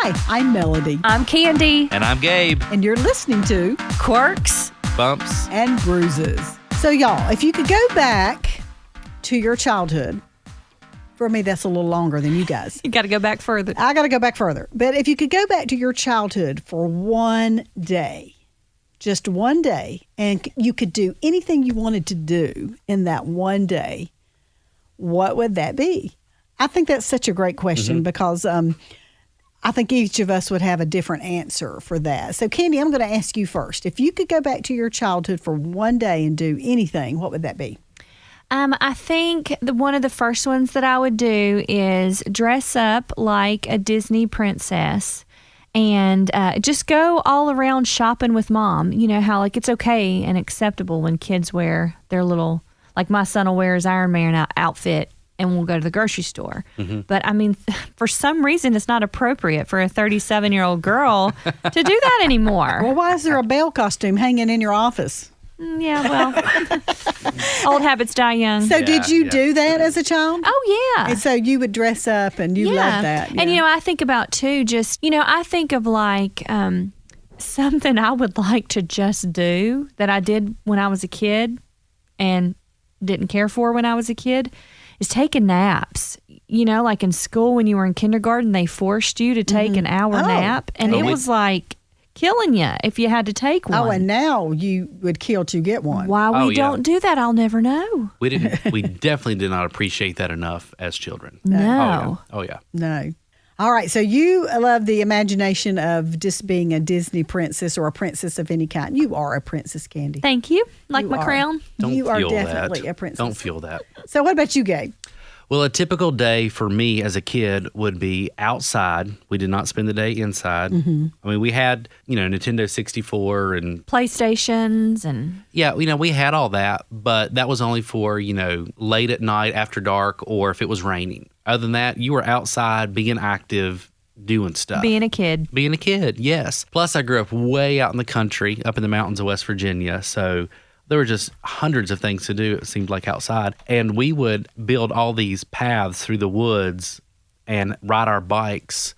Hi, I'm Melody. I'm Candi. And I'm Gabe. And you're listening to Quirks, Bumps, and Bruises. So, y'all, if you could go back to your childhood, for me, that's a little longer than you guys. You got to go back further. I got to go back further. But if you could go back to your childhood for one day, just one day, and you could do anything you wanted to do in that one day, what would that be? I think that's such a great question because I think each of us would have a different answer for that. So, Candi, I'm going to ask you first. If you could go back to your childhood for one day and do anything, what would that be? I think one of the first ones that I would do is dress up like a Disney princess and just go all around shopping with Mom. You know how like it's okay and acceptable when kids wear their little, like my son will wear his Iron Man outfit and we'll go to the grocery store. But I mean, for some reason, it's not appropriate for a 37-year-old girl to do that anymore. Well, why is there a Belle costume hanging in your office? Yeah, well, old habits die young. So did you do that as a child? Oh, yeah. And so you would dress up and you loved that. And, you know, I think about, too, just, you know, I think of like something I would like to just do that I did when I was a kid and didn't care for when I was a kid is taking naps. You know, like in school when you were in kindergarten, they forced you to take an hour nap. And it was like killing you if you had to take one. Oh, and now you would kill to get one. Why we don't do that, I'll never know. We didn't. We definitely did not appreciate that enough as children. No. Oh yeah. No. All right. So you love the imagination of just being a Disney princess or a princess of any kind. You are a princess, Candi. Thank you. Like You my are. crown. Don't You are feel definitely that. a princess. Don't feel that. So what about you, Gabe? Well, a typical day for me as a kid would be outside. We did not spend the day inside. I mean, we had, you know, Nintendo 64 and PlayStations and we had all that, but that was only for, you know, late at night after dark or if it was raining. Other than that, you were outside being active, doing stuff. being a kid. Being a kid, yes. Plus, I grew up way out in the country, up in the mountains of West Virginia, so there were just hundreds of things to do, it seemed like, outside. And we would build all these paths through the woods and ride our bikes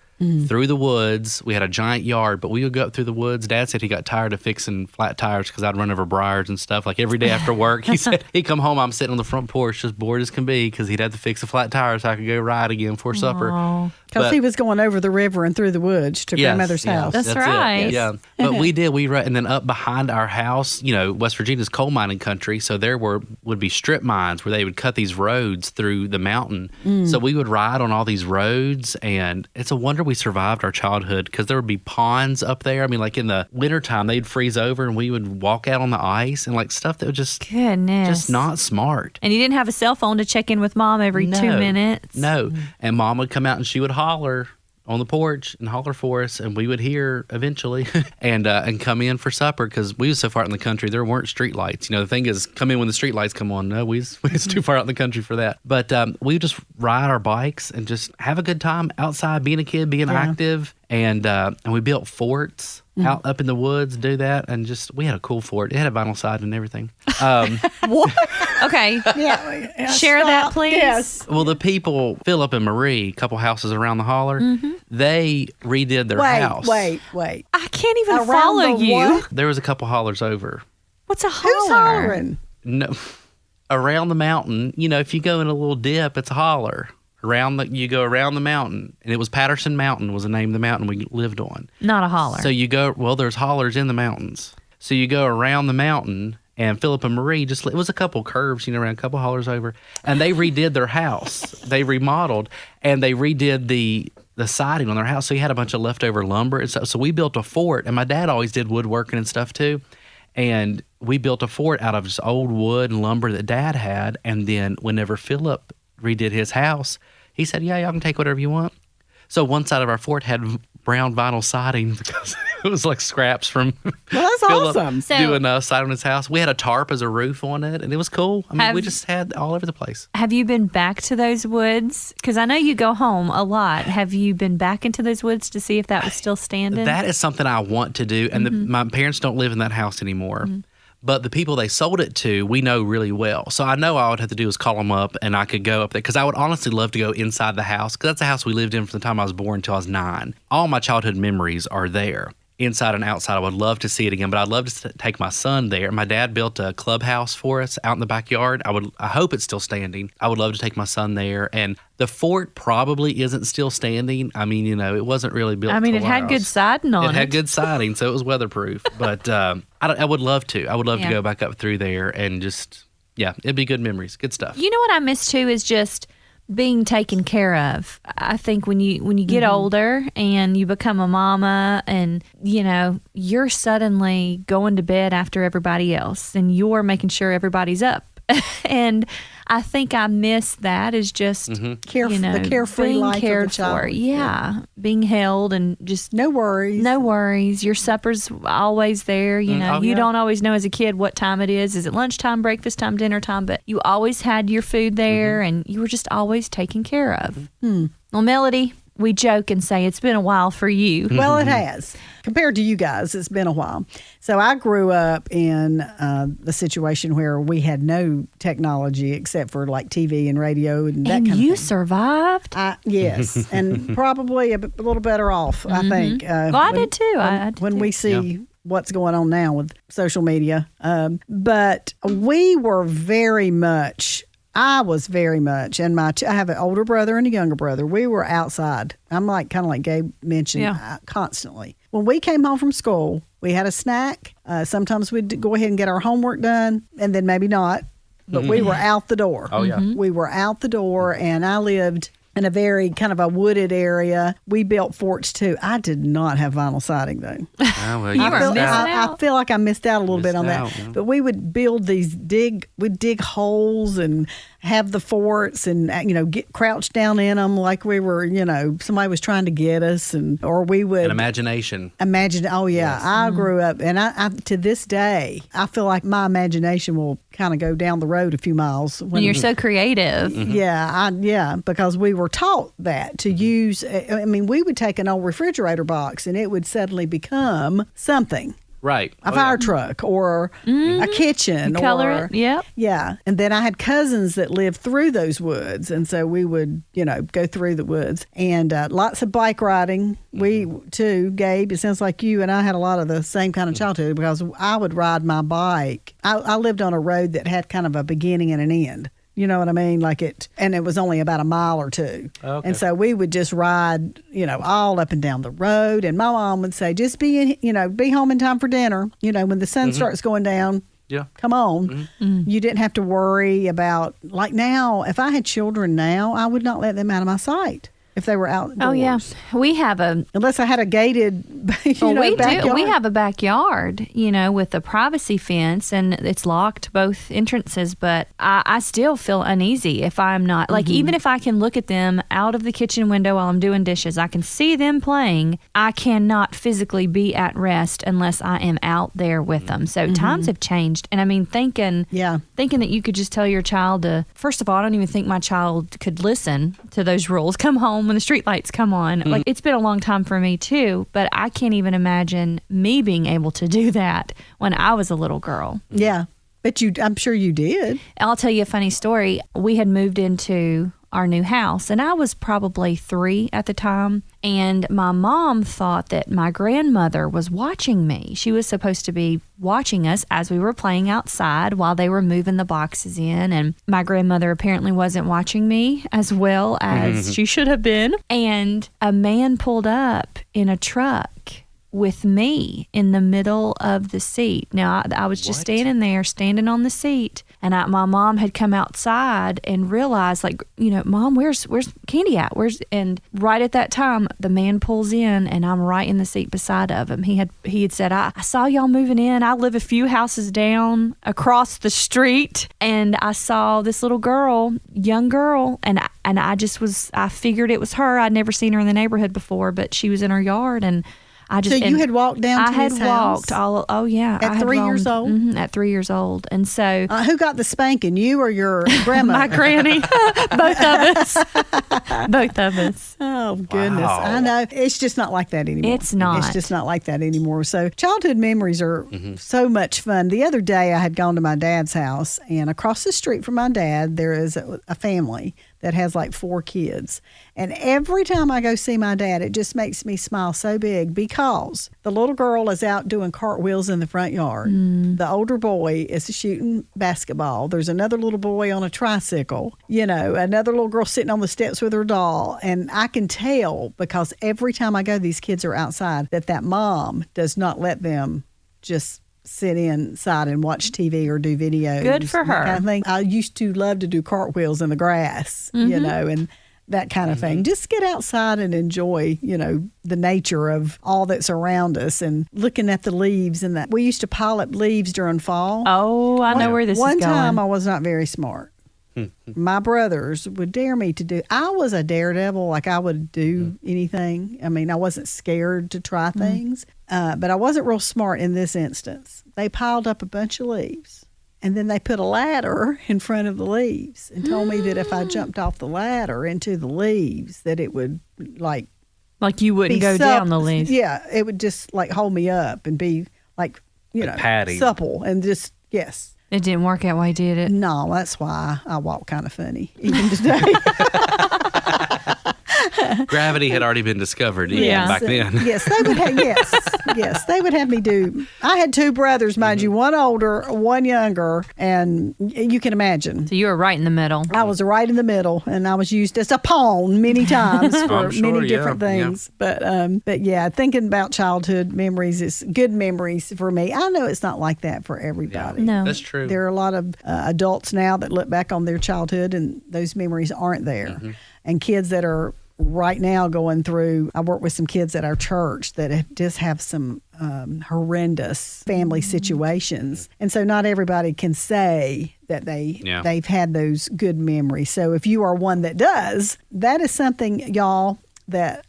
through the woods. We had a giant yard, but we would go up through the woods. Dad said he got tired of fixing flat tires because I'd run over briars and stuff. Like every day after work, he said he'd come home, I'm sitting on the front porch just bored as can be because he'd have to fix a flat tire so I could go ride again for supper. Because he was going over the river and through the woods to grandmother's house. That's right. It. Yeah. But we did. And then up behind our house, you know, West Virginia's coal mining country. So there would be strip mines where they would cut these roads through the mountain. So we would ride on all these roads. And it's a wonder we survived our childhood because there would be ponds up there. I mean, like in the wintertime, they'd freeze over and we would walk out on the ice and like stuff that was just not smart. And you didn't have a cell phone to check in with Mom every 2 minutes. No. And Mom would come out and she would holler on the porch and holler for us, and we would hear eventually and come in for supper because we was so far out in the country there weren't street lights. You know, the thing is, come in when the street lights come on. No, we was too far out in the country for that. But we would just ride our bikes and just have a good time outside, being a kid, being active, and we built forts out up in the woods, do that, and just we had a cool fort. It had a vinyl siding and everything. What? Okay. Share that, please. Yes. Well, the people, Philip and Marie, a couple houses around the holler, they redid their house. Wait. I can't even Around follow the you. what? There was a couple hollers over. What's a holler? Who's hollering? No, around the mountain. You know, if you go in a little dip, it's a holler. You go around the mountain, and it was Patterson Mountain was the name of the mountain we lived on. Not a holler. So you go. Well, there's hollers in the mountains. So you go around the mountain. And Philip and Marie it was a couple curves, you know, around a couple hollers over, and they redid their house. They remodeled and they redid the siding on their house. So you had a bunch of leftover lumber and stuff. So we built a fort, and my dad always did woodworking and stuff too. And we built a fort out of just old wood and lumber that Dad had. And then whenever Philip redid his house, he said, "Yeah, y'all can take whatever you want." So one side of our fort had brown vinyl siding because it was like scraps from That's Philip awesome. doing siding on his house. We had a tarp as a roof on it, and it was cool. I mean, we just had all over the place. Have you been back to those woods? Because I know you go home a lot. Have you been back into those woods to see if that was still standing? That is something I want to do, and my parents don't live in that house anymore. But the people they sold it to, we know really well. So I know all I would have to do is call them up and I could go up there because I would honestly love to go inside the house because that's the house we lived in from the time I was born until I was 9. All my childhood memories are there. Inside and outside. I would love to see it again, but I'd love to take my son there. My dad built a clubhouse for us out in the backyard. I hope it's still standing. I would love to take my son there. And the fort probably isn't still standing. I mean, it wasn't really built. I mean, it had good siding on it. It had good siding, so it was weatherproof. But I would love to. I would love to go back up through there and just, it'd be good memories. Good stuff. You know what I miss too is just being taken care of. I think when you get older and you become a mama and you're suddenly going to bed after everybody else and you're making sure everybody's up and I think I miss that is just the carefree being life cared of the child. for. Being held and just no worries. Your supper's always there. You don't always know as a kid what time it is. Is it lunchtime, breakfast time, dinner time? But you always had your food there, and you were just always taken care of. Well, Melody, we joke and say it's been a while for you. Well, it has. Compared to you guys, it's been a while. So I grew up in the situation where we had no technology except for like TV and radio and that kind of thing. And you survived? Yes, and probably a little better off, I think. Well, I did too. When we see what's going on now with social media. But we were I was very much, and I have an older brother and a younger brother. We were outside. I'm kind of like Gabe mentioned, constantly. When we came home from school, we had a snack. Sometimes we'd go ahead and get our homework done, and then maybe not. But we were out the door. Oh, yeah. We were out the door, and I lived in a very kind of a wooded area. We built forts too. I did not have vinyl siding though. Oh, well, I feel like I missed out a little bit on that. Yeah. But we would build we'd dig holes and have the forts and get crouched down in them like we were somebody was trying to get us, or we would an imagination. Imagine. Oh yeah, yes. I grew up, and I to this day I feel like my imagination will kind of go down the road a few miles. When you're so creative. Yeah, because we were taught that to use. I mean, we would take an old refrigerator box and it would suddenly become something. Right. A fire truck or a kitchen. Color it. Yep. Yeah. And then I had cousins that lived through those woods. And so we would, go through the woods. And lots of bike riding. We, too, Gabe, it sounds like you and I had a lot of the same kind of childhood because I would ride my bike. I lived on a road that had kind of a beginning and an end. You know what I mean? And it was only about a mile or two. Okay. And so we would just ride, all up and down the road. And my mom would say, just be home in time for dinner. When the sun starts going down, come on. You didn't have to worry about, like now, if I had children now, I would not let them out of my sight if they were outdoors. Oh, yeah. We have unless I had a gated backyard. We have a backyard, with a privacy fence, and it's locked both entrances, but I still feel uneasy if I'm not, even if I can look at them out of the kitchen window while I'm doing dishes, I can see them playing, I cannot physically be at rest unless I am out there with them. So times have changed, and I mean, thinking that you could just tell your child to, first of all, I don't even think my child could listen to those rules. Come home when the street lights come on. It's been a long time for me too, but I can't even imagine me being able to do that when I was a little girl. Yeah, but I'm sure you did. I'll tell you a funny story. We had moved into our new house, and I was probably 3 at the time, and my mom thought that my grandmother was watching me. She was supposed to be watching us as we were playing outside while they were moving the boxes in, and my grandmother apparently wasn't watching me as well as she should have been. And a man pulled up in a truck with me in the middle of the seat. Now, I was just standing on the seat, and my mom had come outside and realized, Mom, where's Candi at? And right at that time, the man pulls in, and I'm right in the seat beside of him. He had said, I saw y'all moving in. I live a few houses down across the street, and I saw this little girl, young girl, and I figured it was her. I'd never seen her in the neighborhood before, but she was in her yard, and I just So you had walked down to I had his walked house all. Oh yeah, at I had 3 years old? At 3 years old, and so Who got the spanking, you or your grandma? my granny, both of us, both of us. Oh, goodness. Wow. I know. It's just not like that anymore. It's not. It's just not like that anymore. So childhood memories are so much fun. The other day I had gone to my dad's house, and across the street from my dad, there is a family that has like 4 kids. And every time I go see my dad, it just makes me smile so big because the little girl is out doing cartwheels in the front yard. The older boy is shooting basketball. There's another little boy on a tricycle, another little girl sitting on the steps with her doll. And I can tell because every time I go, these kids are outside, that mom does not let them just sit inside and watch TV or do videos. Good for her. That kind of thing. I used to love to do cartwheels in the grass, and that kind of thing. Just get outside and enjoy, the nature of all that's around us and looking at the leaves and that. We used to pile up leaves during fall. Oh, I know where this is going. One time I was not very smart. My brothers would dare me to do. I was a daredevil, like I would do anything. I mean, I wasn't scared to try things, but I wasn't real smart in this instance. They piled up a bunch of leaves, and then they put a ladder in front of the leaves and told me that if I jumped off the ladder into the leaves, that it would like you wouldn't go down the leaves. Yeah, it would just like hold me up and be like Patty. supple and just yes. It didn't work out why, did it? No, that's why I walk kind of funny even today. Gravity had already been discovered even Yeah. back then. Yes, they would have. Yes, they would have me do. I had 2 brothers, mind you, one older, one younger, and you can imagine. So you were right in the middle. I was right in the middle, and I was used as a pawn many times for I'm sure, many different yeah, things. But yeah, thinking about childhood memories is good memories for me. I know it's not like that for everybody. No. That's true. There are a lot of adults now that look back on their childhood and those memories aren't there. And kids that are right now going through, I work with some kids at our church that just have some horrendous family situations. And so not everybody can say that they've had those good memories. So if you are one that does, that is something, y'all, that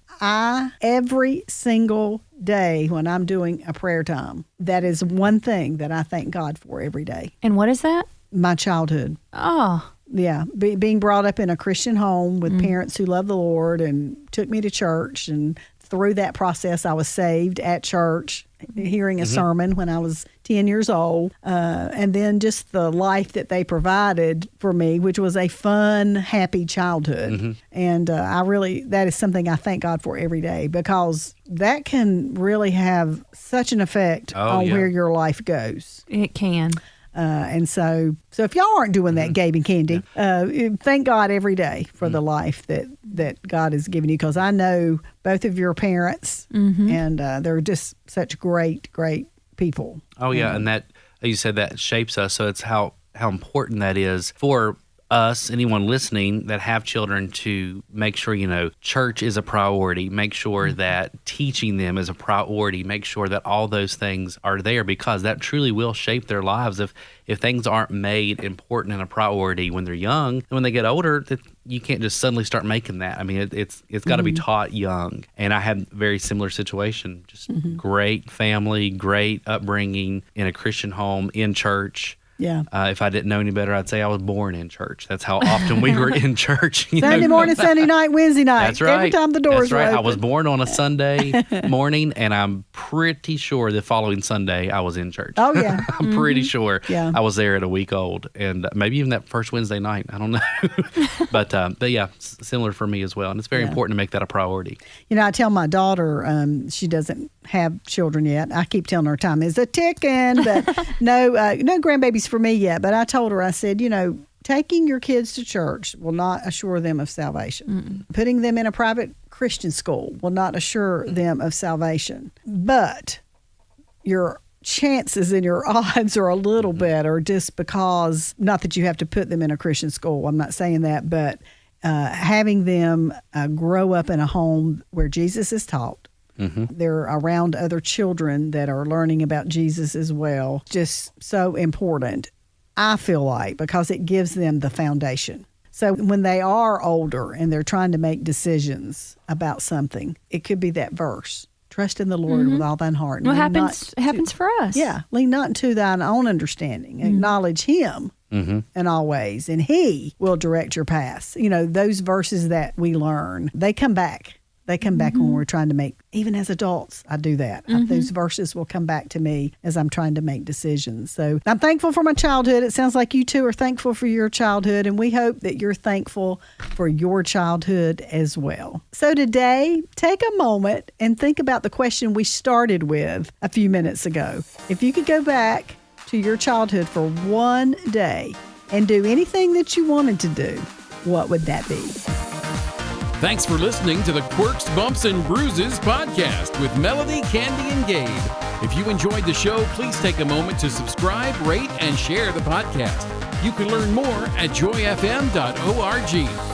every single day when I'm doing a prayer time, that is one thing that I thank God for every day. And what is that? My childhood. Oh, Yeah, being brought up in a Christian home with parents who love the Lord and took me to church. And through that process, I was saved at church, hearing a sermon when I was 10 years old. And then just the life that they provided for me, which was a fun, happy childhood. And that is something I thank God for every day because that can really have such an effect on where your life goes. it can. And so if y'all aren't doing that, Gabe and Candi, thank God every day for the life that God has given you. Because I know both of your parents, and they're just such great people. Oh yeah, and that you said that shapes us. So it's how important that is for us, anyone listening that have children, to make sure church is a priority. Make sure that teaching them is a priority. Make sure that all those things are there because that truly will shape their lives. If things aren't made important and a priority when they're young, and when they get older, you can't just suddenly start making that. I mean, it's got to be taught young. And I had a very similar situation. Just great family, great upbringing in a Christian home, in church. Yeah. If I didn't know any better, I'd say I was born in church. That's how often we were in church. Sunday morning, Sunday night, Wednesday night. That's right. Every time the doors That's right. were open. I was born on a Sunday morning, and I'm pretty sure the following Sunday I was in church. Oh, yeah. I'm pretty sure Yeah. I was there at a week old, and maybe even that first Wednesday night. I don't know. But yeah, similar for me as well. And it's very important to make that a priority. I tell my daughter, she doesn't have children yet. I keep telling her time is a ticking, but no grandbabies for me yet. But I told her, I said, taking your kids to church will not assure them of salvation. Putting them in a private Christian school will not assure them of salvation. But your chances and your odds are a little better just because, not that you have to put them in a Christian school. I'm not saying that, but having them grow up in a home where Jesus is taught. They're around other children that are learning about Jesus as well. Just so important, I feel like, because it gives them the foundation. So when they are older and they're trying to make decisions about something, it could be that verse. Trust in the Lord with all thine heart. And What lean happens for us. Yeah. Lean not into thine own understanding. Acknowledge him in all ways, and he will direct your paths. Those verses that we learn, they come back. They come back when we're trying to make, even as adults, I do that. Those verses will come back to me as I'm trying to make decisions. So I'm thankful for my childhood. It sounds like you two are thankful for your childhood, and we hope that you're thankful for your childhood as well. So today, take a moment and think about the question we started with a few minutes ago. If you could go back to your childhood for one day and do anything that you wanted to do, what would that be? Thanks for listening to the Quirks, Bumps, and Bruises podcast with Melody, Candi, and Gabe. If you enjoyed the show, please take a moment to subscribe, rate, and share the podcast. You can learn more at joyfm.org.